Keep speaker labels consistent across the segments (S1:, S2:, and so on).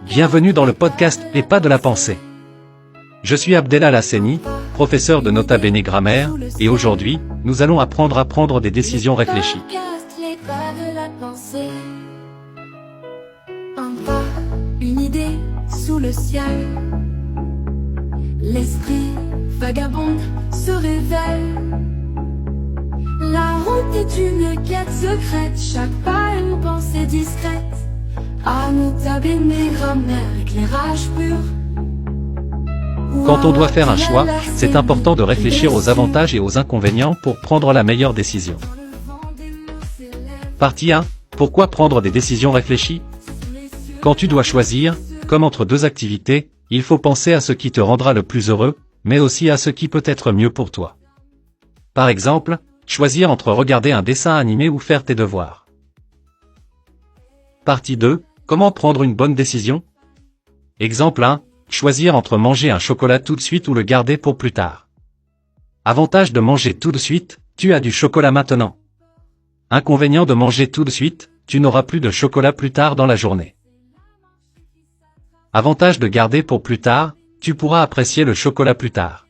S1: Bienvenue dans le podcast Les pas de la pensée. Je suis Abdelal Hasseni, professeur de Nota Bene Grammaire, et aujourd'hui, nous allons apprendre à prendre des décisions réfléchies.
S2: Les pas de la pensée. Un pas, une idée sous le ciel. L'esprit vagabonde se révèle. La route est une quête secrète, chaque pas une pensée discrète. À Nota Bene Grammaire, éclairage pur.
S1: Quand on doit faire un choix, c'est important de réfléchir aux avantages et aux inconvénients pour prendre la meilleure décision. Partie 1. Pourquoi prendre des décisions réfléchies? Quand tu dois choisir, comme entre deux activités, il faut penser à ce qui te rendra le plus heureux, mais aussi à ce qui peut être mieux pour toi. Par exemple, choisir entre regarder un dessin animé ou faire tes devoirs. Partie 2. Comment prendre une bonne décision? Exemple 1. Choisir entre manger un chocolat tout de suite ou le garder pour plus tard. Avantage de manger tout de suite, tu as du chocolat maintenant. Inconvénient de manger tout de suite, tu n'auras plus de chocolat plus tard dans la journée. Avantage de garder pour plus tard, tu pourras apprécier le chocolat plus tard.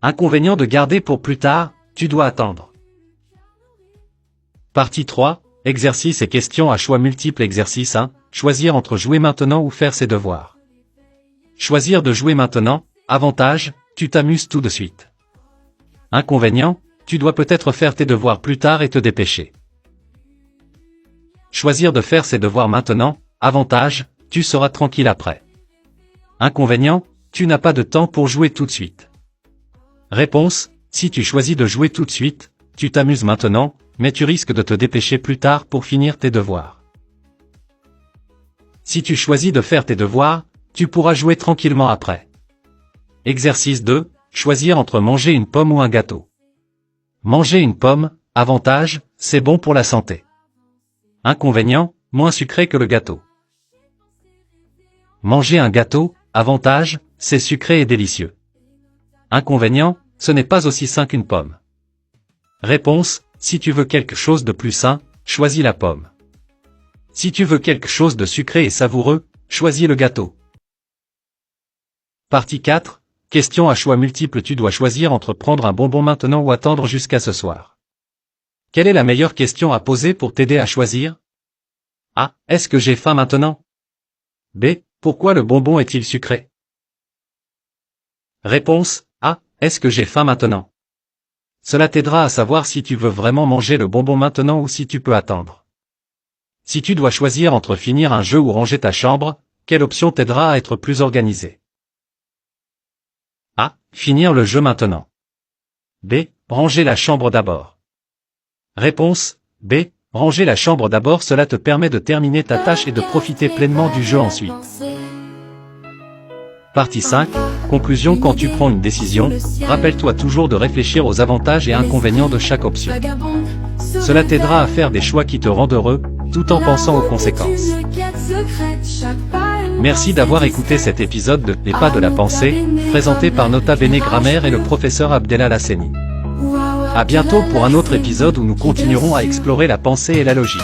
S1: Inconvénient de garder pour plus tard, tu dois attendre. Partie 3. Exercices et questions à choix multiples. Exercice 1. Choisir entre jouer maintenant ou faire ses devoirs. Choisir de jouer maintenant. Avantage, tu t'amuses tout de suite. Inconvénient, tu dois peut-être faire tes devoirs plus tard et te dépêcher. Choisir de faire ses devoirs maintenant. Avantage, tu seras tranquille après. Inconvénient, tu n'as pas de temps pour jouer tout de suite. Réponse, si tu choisis de jouer tout de suite, tu t'amuses maintenant, mais tu risques de te dépêcher plus tard pour finir tes devoirs. Si tu choisis de faire tes devoirs, tu pourras jouer tranquillement après. Exercice 2. Choisir entre manger une pomme ou un gâteau. Manger une pomme, avantage, c'est bon pour la santé. Inconvénient, moins sucré que le gâteau. Manger un gâteau, avantage, c'est sucré et délicieux. Inconvénient, ce n'est pas aussi sain qu'une pomme. Réponse, si tu veux quelque chose de plus sain, choisis la pomme. Si tu veux quelque chose de sucré et savoureux, choisis le gâteau. Partie 4. Question à choix multiples. Tu dois choisir entre prendre un bonbon maintenant ou attendre jusqu'à ce soir. Quelle est la meilleure question à poser pour t'aider à choisir? A. Est-ce que j'ai faim maintenant? B. Pourquoi le bonbon est-il sucré? Réponse A. Est-ce que j'ai faim maintenant? Cela t'aidera à savoir si tu veux vraiment manger le bonbon maintenant ou si tu peux attendre. Si tu dois choisir entre finir un jeu ou ranger ta chambre, quelle option t'aidera à être plus organisé? A. Finir le jeu maintenant. B. Ranger la chambre d'abord. Réponse B. Ranger la chambre d'abord, cela te permet de terminer ta tâche et de profiter pleinement du jeu ensuite. Partie 5. Conclusion. Quand tu prends une décision, rappelle-toi toujours de réfléchir aux avantages et inconvénients de chaque option. Cela t'aidera à faire des choix qui te rendent heureux, tout en pensant aux conséquences. Merci d'avoir écouté cet épisode de Les pas de la pensée, présenté par Nota Bene Grammaire et le professeur Abdelal Hasseni. À bientôt pour un autre épisode où nous continuerons à explorer la pensée et la logique.